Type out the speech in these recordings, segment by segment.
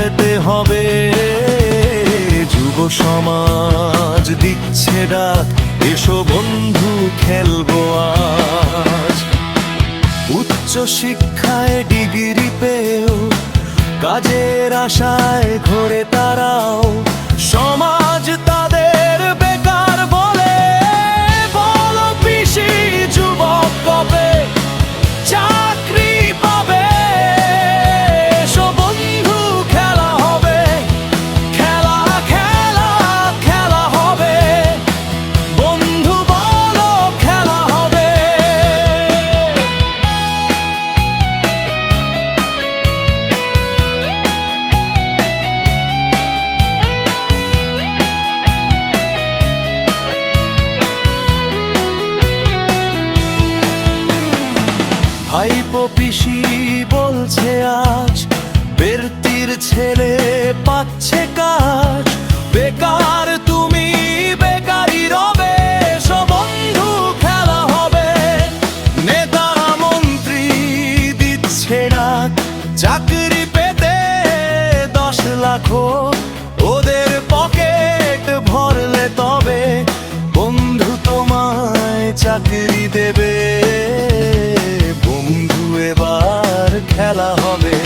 যেতে হবে। যুব সমাজ দিচ্ছে ডাক, এসো বন্ধু খেলবো আজ। উচ্চ শিক্ষায় ডিগ্রি পেও, কাজের আশায় ঘোরে তারাও, সমাজ তাদের বেকার বলে। বলো পিসি যুবক কবে চাকরি পাবে? এসো বন্ধু খেলা হবে, খেলা খেলা খেলা হবে। বন্ধু বলো খেলা হবে। ভাইপো পিসি বলছে আজ, বেরতির ছেলে পাচ্ছে কাজ। বেকার তুমি বেকারই রবে, এসো বন্ধু খেলা হবে। নেতা মন্ত্রী দিচ্ছে ডাক, চাকরি পেতে 10 লাখ ওদের পকেট ভরলে তবে বন্ধু তোমায় চাকরি দেবে। বন্ধু এবার খেলা হবে।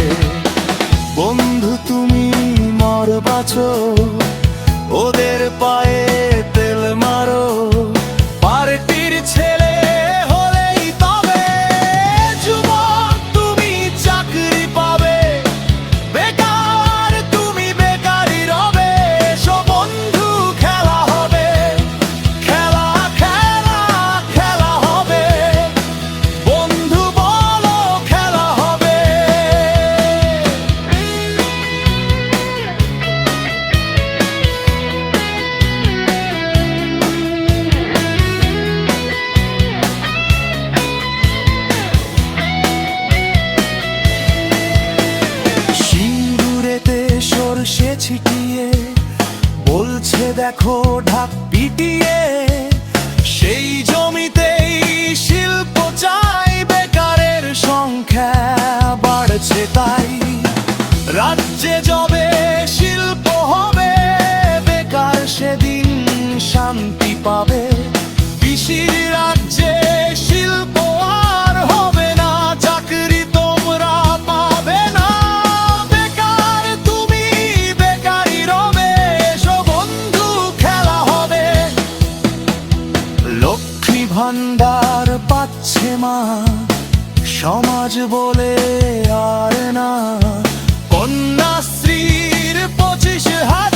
বন্ধু তুমি মর বাঁচো, ওদের পায়ে তেল মারো। পার্টির ছেলে হলেই তবে যুবক তুমি চাকরি পাবে। বেকার তুমি বেকারই রবে, এসো বন্ধু খেলা হবে। খেলা খেলা খেলা হবে। বন্ধু বলো খেলা হবে। সিঁদুরেতে সরষে ছিটিয়ে বলছে দেখো ঢাক পিটিয়ে। সেই জমিতেই শিল্প চাই, বেকারের সংখ্যা বাড়ছে তাই। রাজ্যে যবে শিল্প হবে, বেকার সেদিন শান্তি পাবে। পিসির রাজ্যে শিল্প আর হবে না, চাকরি তোমরা পাবে না। বেকার তুমি বেকারই রবে, এসো বন্ধু খেলা হবে। লক্ষ্মী ভান্ডার পাচ্ছে মা, সমাজ বলে আর না। কন্যাশ্রীর 25,000